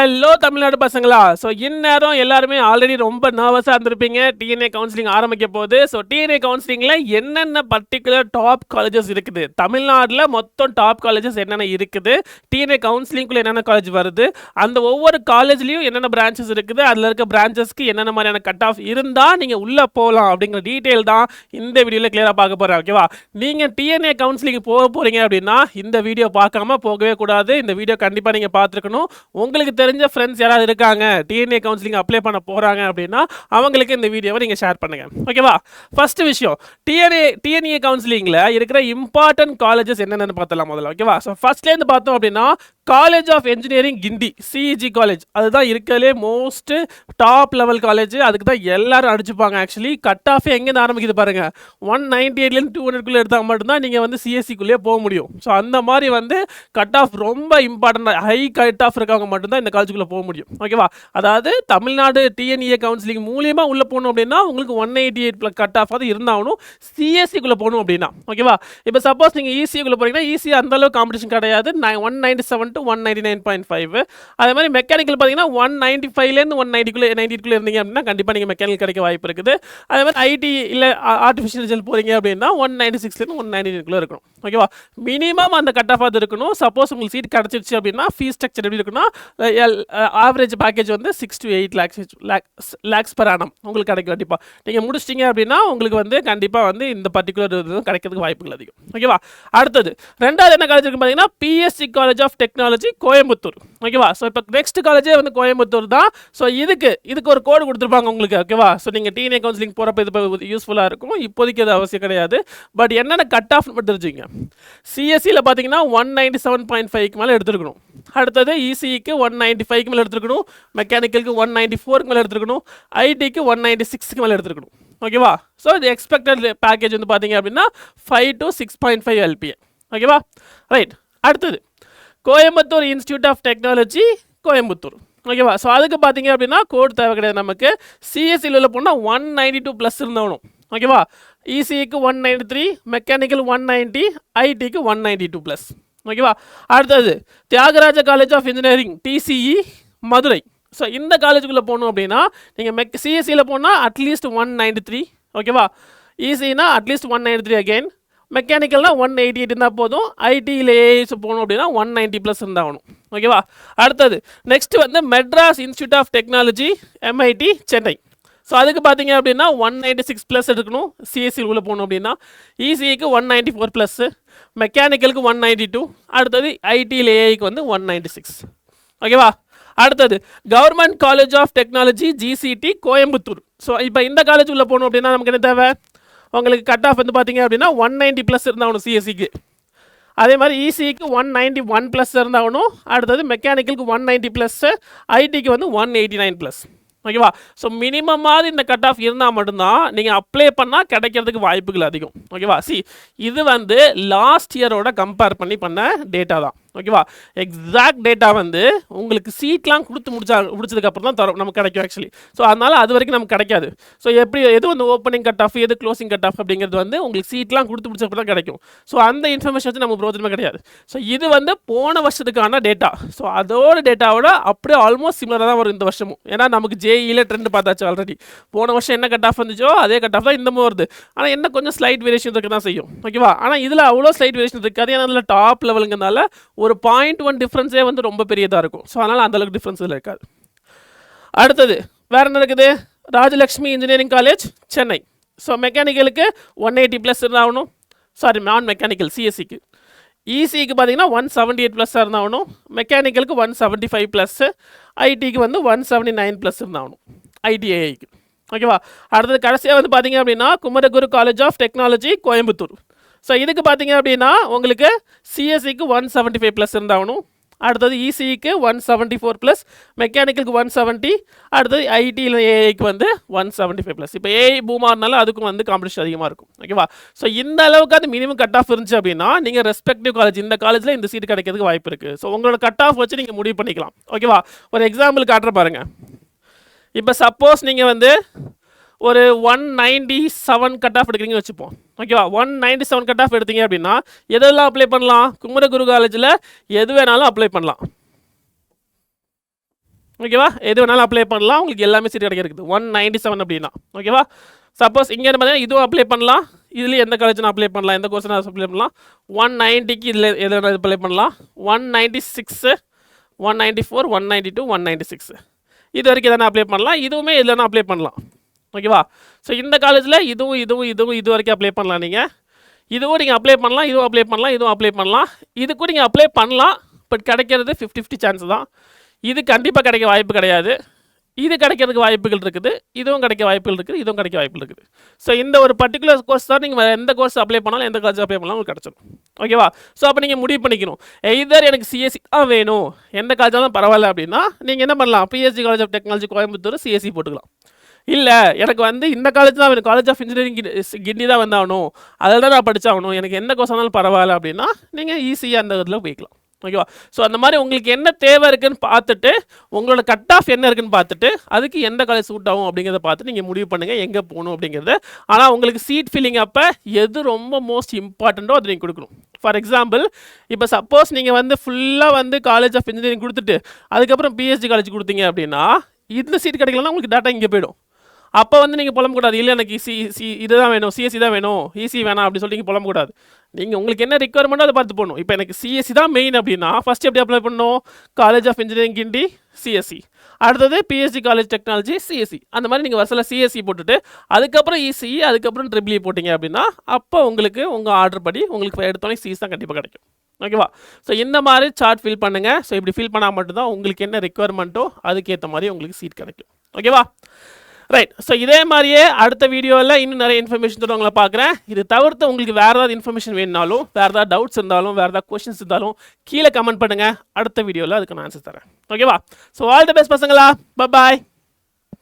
Hello Tamil Nadu பசங்களா. So இந்நேரம் எல்லாருமே ஆல்ரெடி ரொம்ப நர்வஸாக இருந்திருப்பீங்க. டிஎன்ஏ கவுன்சிலிங் ஆரம்பிக்க போகுது. ஸோ டிஎன்ஏ கவுன்சிலிங்கில் என்னென்ன பர்டிகுலர் டாப் காலேஜஸ் இருக்குது, தமிழ்நாட்டில் மொத்தம் டாப் காலேஜஸ் என்னென்ன இருக்குது, டிஎன்ஏ கவுன்சிலிங்குள்ளே என்னென்ன காலேஜ் வருது, அந்த ஒவ்வொரு காலேஜ்லேயும் என்னென்ன பிரான்ச்சஸ் இருக்குது, அதில் இருக்க பிரான்ச்சஸ்க்கு என்னென்ன மாதிரியான கட் ஆஃப் இருந்தால் நீங்கள் உள்ளே போகலாம் அப்படிங்கிற டீட்டெயில் தான் இந்த வீடியோவில் கிளியராக பார்க்க போகிறேன். ஓகேவா? நீங்கள் டிஎன்ஏ கவுன்சிலிங் போக போகிறீங்க அப்படின்னா இந்த வீடியோ பார்க்காம போகவே கூடாது. இந்த வீடியோ கண்டிப்பாக நீங்கள் பார்த்துருக்கணும். உங்களுக்கு தெரிஞ்ச ஃப்ரெண்ட்ஸ் யாராவது இருக்காங்க டிஎன்ஏ கவுன்சிலிங் அப்ளை பண்ண போகிறாங்க அப்படின்னா அவங்களுக்கு இந்த வீடியோவை நீங்கள் ஷேர் பண்ணுங்கள். ஓகேவா? ஃபர்ஸ்ட் விஷயம், டிஎன்ஏ கவுன்சிலிங்கில் இருக்கிற இம்பார்ட்டன்ட் காலேஜஸ் என்னென்னு பார்த்தலாம் முதல்ல. ஓகேவா? ஸோ ஃபர்ஸ்ட்லேருந்து பார்த்தோம் அப்படின்னா college of engineering Guindy, CEG college, அதுதான் இருக்கிறதுலே மோஸ்ட் டாப் லெவல் காலேஜ். அதுக்கு தான் எல்லாரும் அடிச்சுப்பாங்க. ஆக்சுவலி கட் ஆஃப் எங்கேருந்து ஆரம்பிக்குது பாருங்க, 198 200 எடுத்தால் மட்டும்தான் நீங்கள் வந்து சிஎஸ்சிக்குள்ளேயே போக முடியும். ஸோ அந்த மாதிரி வந்து கட் ஆஃப் ரொம்ப இம்பார்ட்டன்ட், ஹை கட் ஆஃப் இருக்கவங்க மட்டும்தான் இந்த காலேஜுக்குள்ளே போக முடியும். ஓகேவா? அதாவது தமிழ்நாடு டிஎன்ஏ கவுன்சிலிங் மூலியமாக உள்ளே போகணும் அப்படின்னா உங்களுக்கு 188 கட் ஆஃப் அது இருந்தாகணும். சிஎஸ்சிக்குள்ளே போகணும் அப்படின்னா. ஓகேவா? இப்போ சப்போஸ் நீங்கள் இசிக்குள்ளே போகிறீங்கன்னா ஈஸி அந்தளவு காம்படிஷன் கிடையாது. 197 to 199.5. அதே மாதிரி மெக்கானிக்கல் பார்த்தீங்கன்னா 195லேருந்து 190 இருந்தீங்க அப்படின்னா கண்டிப்பாக நீங்கள் மெக்கானிக்கல் கிடைக்க வாய்ப்பு இருக்குது. அதே மாதிரி ஐடி இல்லை ஆர்டிஃபிஷியல் இன்டெலிஜென்ஸ் போகிறீங்க அப்படின்னா 196லேருந்து 199 இருக்கணும். ஓகேவா? மினிமம் அந்த கட் ஆஃப் அது இருக்கணும். சப்போஸ் உங்களுக்கு சீட் கிடச்சிருச்சு அப்படின்னா ஃபீஸ் ஸ்ட்ரக்சர் எப்படி இருக்குன்னா ஆவரேஜ் பேக்கேஜ் வந்து 6 to 8 lakhs per annum உங்களுக்கு கிடைக்கும். கண்டிப்பாக நீங்கள் முடிச்சிட்டிங்க அப்படின்னா உங்களுக்கு வந்து கண்டிப்பாக வந்து இந்த பர்டிகுலர் இது கிடைக்கிறதுக்கு வாய்ப்புகள் அதிகம். ஓகேவா? அடுத்தது ரெண்டாவது என்ன காலேஜ் இருக்குன்னு பார்த்தீங்கன்னா PSC college of technology Coimbatore. ஓகேவா? ஸோ இப்போ நெக்ஸ்ட் காலேஜே வந்து கோயம்புத்தூர் தான். ஸோ இதுக்கு ஒரு கோடு கொடுத்துருப்பாங்க உங்களுக்கு. ஓகேவா? ஸோ நீங்கள் டிஎன்ஏ கவுன்சிலிங் போகிறப்ப இது யூஸ்ஃபுல்லாக இருக்கும். இப்போதைக்கு அது அவசியம் கிடையாது. பட் என்னென்ன கட் ஆஃப் மட்டும் தெரிஞ்சுங்க. சிஎஸ்சியில் பார்த்தீங்கன்னா 197.5க்கு மேலே எடுத்துருக்கணும். அடுத்தது இசிக்கு 195க்கு மேலே எடுத்துருக்கணும். மெக்கானிக்கலுக்கு 194க்கு மேலே எடுத்துருக்கணும். ஐடிக்கு 196க்கு மேலே எடுத்துருக்கணும். ஓகேவா? ஸோ இது எக்ஸ்பெக்டட் பேக்கேஜ் வந்து பார்த்தீங்க அப்படின்னா 5 to 6.5 LPA. ஓகேவா? ரைட். அடுத்தது Coimbatore institute of technology Coimbatore. ஓகேவா? ஸோ அதுக்கு பார்த்தீங்க அப்படின்னா கோட் தேவை கிடையாது நமக்கு. சிஎஸ்சியில் உள்ள போனால் 192+ இருந்தாகணும். ஓகேவா? இசிக்கு 193, மெக்கானிக்கல் 190, ஐடிக்கு 192+. ஓகேவா? அடுத்தது Thiagaraja college of engineering TCE Madurai. So இந்த காலேஜுக்குள்ளே போகணும் அப்படின்னா நீங்கள் சிஎஸ்சியில் போனால் அட்லீஸ்ட் 193. ஓகேவா? இசினா அட்லீஸ்ட் 193 அகெயின். மெக்கானிக்கல்னால் 188 இருந்தால் போதும். ஐடியில் ஏஐஸ் போகணும் அப்படின்னா 190+ இருந்தாகணும். ஓகேவா? அடுத்தது நெக்ஸ்ட் வந்து Madras institute of technology MIT Chennai. So அதுக்கு பார்த்தீங்க அப்படின்னா 196+ எடுக்கணும். சிஎஸ்சி உள்ள போகணும் அப்படின்னா இசிக்கு 194+, மெக்கானிக்கலுக்கு 192, அடுத்தது ஐடியில் ஏஐக்கு வந்து 196. ஓகேவா? அடுத்தது government college of technology GCT Coimbatore. So இப்போ இந்த காலேஜ் உள்ள போகணும் அப்படின்னா நமக்கு என்ன தேவை, உங்களுக்கு கட் ஆஃப் வந்து பார்த்தீங்க அப்படின்னா 190+ இருந்தாகணும் சிஎஸ்சிக்கு. அதே மாதிரி இசிக்கு 191+ இருந்தாகணும். அடுத்தது மெக்கானிக்கலுக்கு 190+, ஐடிக்கு வந்து 189+. ஓகேவா? ஸோ மினிமமாவது இந்த கட் ஆஃப் இருந்தால் மட்டும்தான் நீங்கள் அப்ளை பண்ணால் கிடைக்கிறதுக்கு வாய்ப்புகள் அதிகம். ஓகேவா? இது வந்து லாஸ்ட் இயரோட கம்பேர் பண்ண டேட்டா தான். ஓகேவா? எக்ஸாக்ட் டேட்டா வந்து உங்களுக்கு சீட்லாம் முடிச்சதுக்கப்புறம் தான் நமக்கு கிடைக்கும் ஆக்சுவலி. ஸோ அதனால் அது வரைக்கும் நமக்கு கிடைக்காது. ஸோ எது வந்து ஓப்பனிங் கட் ஆஃப் எது க்ளோசிங் கட் ஆஃப் அப்படிங்கிறது வந்து உங்களுக்கு சீட்லாம் முடிச்சதுக்கப்புறம் தான் கிடைக்கும். ஸோ அந்த இன்ஃபர்மேஷன் வச்சு நமக்கு பிரோஜனமே கிடையாது. ஸோ இது வந்து போன வருஷத்துக்கான டேட்டா. ஸோ அதோட டேட்டாவோட அப்படியே ஆல்மோஸ்ட் சிமிலராக தான் வரும் இந்த வருஷமும். ஏன்னா நமக்கு ஜேஇயில் ட்ரெண்ட் பார்த்தாச்சு ஆல்ரெடி. போன வருஷம் என்ன கட் ஆஃப் வந்துச்சோ அதே கட் ஆஃப் தான் இந்த வருது. ஆனால் என்ன கொஞ்சம் ஸ்லைட் வேரியேஷன் இருக்க தான் செய்யும். ஓகேவா? ஆனால் இதில் அவ்வளோ ஸ்லைட் வேரியேஷன் இருக்காது. ஏன்னா அதில் டாப் லெவலுங்கிறதுனால ஒரு 0.1 டிஃப்ரென்ஸே வந்து ரொம்ப பெரியதாக இருக்கும். ஸோ அதனால் அந்தளவுக்கு டிஃப்ரென்ஸ் இதில் இருக்காது. அடுத்தது வேறு என்ன இருக்குது, Rajalakshmi engineering college Chennai. So மெக்கானிக்கலுக்கு 180+ இருந்தாகணும். சாரி, நான் மெக்கானிக்கல் சிஎஸ்சிக்கு. இசிக்கு பார்த்தீங்கன்னா 178+ இருந்தாகணும். மெக்கானிக்கலுக்கு 175+, ஐடிக்கு வந்து 179+ இருந்தாகணும். ஐடிஐக்கு. ஓகேவா? அடுத்தது கடைசியாக வந்து பார்த்தீங்க அப்படின்னா Kumaraguru college of technology Coimbatore. So இதுக்கு பார்த்தீங்க அப்படின்னா உங்களுக்கு சிஎஸ்சிக்கு 175+ இருந்தாகணும். அடுத்தது இசிக்கு 174+, மெக்கானிக்கலுக்கு 170, அடுத்தது ஐடியில் ஏஐக்கு வந்து 175+. இப்போ ஏஐ பூமாக இருந்தாலும் அதுக்கும் வந்து காம்படிஷன் அதிகமாக இருக்கும். ஓகேவா? ஸோ இந்த அளவுக்கு அது மினிமம் கட் ஆஃப் இருந்துச்சு அப்படின்னா நீங்கள் ரெஸ்பெக்டிவ் காலேஜ் இந்த காலேஜில் இந்த சீட் கிடைக்கிறதுக்கு வாய்ப்பு இருக்குது. ஸோ உங்களோட கட் ஆஃப் வச்சு நீங்கள் முடிவு பண்ணிக்கலாம். ஓகேவா? ஒரு எக்ஸாம்பிள் காட்டுற பாருங்கள். இப்போ சப்போஸ் நீங்கள் வந்து ஒரு 197 கட் ஆஃப் எடுக்கிறீங்கன்னு வச்சுப்போம். ஓகேவா? 197 கட் ஆஃப் எடுத்தீங்க அப்படின்னா எதெல்லாம் அப்ளை பண்ணலாம், குமரகுரு காலேஜில் எது வேணாலும் அப்ளை பண்ணலாம். ஓகேவா? எது வேணாலும் அப்ளை பண்ணலாம். உங்களுக்கு எல்லாமே சீட் கிடைக்கிறது 197 அப்படின்னா. ஓகேவா? சப்போஸ் இங்கே பார்த்தீங்கன்னா இதுவும் அப்ளை பண்ணலாம். இதுலேயும் எந்த காலேஜ் அப்ளை பண்ணலாம், எந்த கோர்ஸ் அப்ளை பண்ணலாம். 190க்கு இதில் எது வேணாலும் அப்ளை பண்ணலாம். 196, 194, 192, 196 இது வரைக்கும் எதனா அப்ளை பண்ணலாம். இதுவுமே எதுலனா அப்ளை பண்ணலாம். ஓகேவா? ஸோ இந்த காலேஜில் இதுவும் இது வரைக்கும் அப்ளை பண்ணலாம். நீங்கள் இதுவும் நீங்கள் அப்ளை பண்ணலாம், இதுவும் அப்ளை பண்ணலாம், இதுவும் அப்ளை பண்ணலாம். இதுக்கும் நீங்கள் அப்ளை பண்ணலாம். பட் கிடைக்கிறது 50-50 சான்ஸ் தான். இது கண்டிப்பாக கிடைக்க வாய்ப்பு கிடையாது. இது கிடைக்கிறதுக்கு வாய்ப்புகள் இருக்குது. இதுவும் கிடைக்க வாய்ப்புகள் இருக்குது. இதுவும் கிடைக்க வாய்ப்புகள் இருக்குது. ஸோ இந்த ஒரு பர்டிகுலர் கோர்ஸ் தான் நீங்கள் எந்த கோர்ஸ் அப்ளை பண்ணாலும், எந்த காலேஜ் அப்ளை பண்ணாலும் உங்களுக்கு கிடச்சிடும். ஓகேவா? ஸோ அப்போ நீங்கள் முடிவு பண்ணிக்கணும். எய்தர் எனக்கு சிஎஸ்சி தான் வேணும், எந்த காலேஜாலும் பரவாயில்ல அப்படின்னா நீங்கள் என்ன பண்ணலாம், PSC college of technology Coimbatore CSC போட்டுக்கலாம். இல்லை எனக்கு வந்து இந்த காலேஜ் தான் வேணும், காலேஜ் ஆஃப் இன்ஜினியரிங் கிண்டி தான் வந்தாகணும், அதில் தான் நான் படித்தாகணும், எனக்கு எந்த கோர்ஸ் ஆனாலும் பரவாயில்ல அப்படின்னா நீங்கள் ஈஸியாக அந்த இதில் போய்க்கலாம். ஓகேவா? ஸோ அந்த மாதிரி உங்களுக்கு என்ன தேவை இருக்குன்னு பார்த்துட்டு, உங்களோட கட் ஆஃப் என்ன இருக்குன்னு பார்த்துட்டு, அதுக்கு எந்த காலேஜ் சூட் ஆகும் அப்படிங்கிறத பார்த்து நீங்கள் முடிவு பண்ணுங்கள் எங்கே போகணும் அப்படிங்கிறது. ஆனால் உங்களுக்கு சீட் ஃபில்லிங் அப்போ எது ரொம்ப மோஸ்ட் இம்பார்ட்டண்ட்டோ அது நீங்கள் கொடுக்கணும். ஃபார் எக்ஸாம்பிள், இப்போ சப்போஸ் நீங்கள் வந்து ஃபுல்லாக வந்து காலேஜ் ஆஃப் இன்ஜினியரிங் கொடுத்துட்டு அதுக்கப்புறம் பிஎஸ்சி காலேஜ் கொடுத்தீங்க அப்படின்னா இந்த சீட் கிடைக்கலன்னா உங்களுக்கு டேட்டா இங்கே போயிடும். அப்போ வந்து நீங்கள் புலம்பக்கூடாது, இல்லை எனக்கு இதுதான் வேணும், சிஎஸ்சி தான் வேணும், ஈசி வேணாம் அப்படி சொல்லி நீங்கள் புலம்பக்கூடாது. நீங்கள் உங்களுக்கு என்ன ரெக்குவயர்மெண்ட்டோ அதை பார்த்து போகணும். இப்போ எனக்கு சிஎஸ்சி தான் மெயின் அப்படின்னா ஃபஸ்ட்டு எப்படி அப்ளை பண்ணணும், college of engineering Guindy CSC, அடுத்தது பிஎஸ்சி காலேஜ் டெக்னாலஜி சிஎஸ்சி, அந்த மாதிரி நீங்கள் வருஷத்தில் சிஎஸ்சி போட்டுட்டு அதுக்கப்புறம் இசி, அதுக்கப்புறம் ட்ரிபிள் இ போட்டிங்க அப்படின்னா அப்போ உங்களுக்கு உங்கள் ஆர்டர் படி உங்களுக்கு எடுத்தோன்னே சிஎஸ் தான் கண்டிப்பாக கிடைக்கும். ஓகேவா? ஸோ இந்த மாதிரி சார்ட் ஃபில் பண்ணுங்கள். ஸோ இப்படி ஃபில் பண்ணால் மட்டும்தான் உங்களுக்கு என்ன ரெக்குவயர்மெண்ட்டோ அதுக்கேற்ற மாதிரி உங்களுக்கு சீட் கிடைக்கும். ஓகேவா? ரைட். ஸோ இதே மாதிரியே அடுத்த வீடியோவில் இன்னும் நிறைய இன்ஃபர்மேஷன் உங்களை பார்க்குறேன். இது தவிர்த்து உங்களுக்கு வேறு ஏதாவது இன்ஃபர்மேஷன் வேணுனாலும், வேறு ஏதாவது டவுட்ஸ் இருந்தாலும், வேறு ஏதாவது கொஸ்டின்ஸ் இருந்தாலும் கீழே கமெண்ட் பண்ணுங்கள். அடுத்த வீடியோவில் அதுக்கு நான் ஆன்சர் தரேன். ஓகேவா? ஸோ ஆல் தி பெஸ்ட் பசங்களா. பாய்.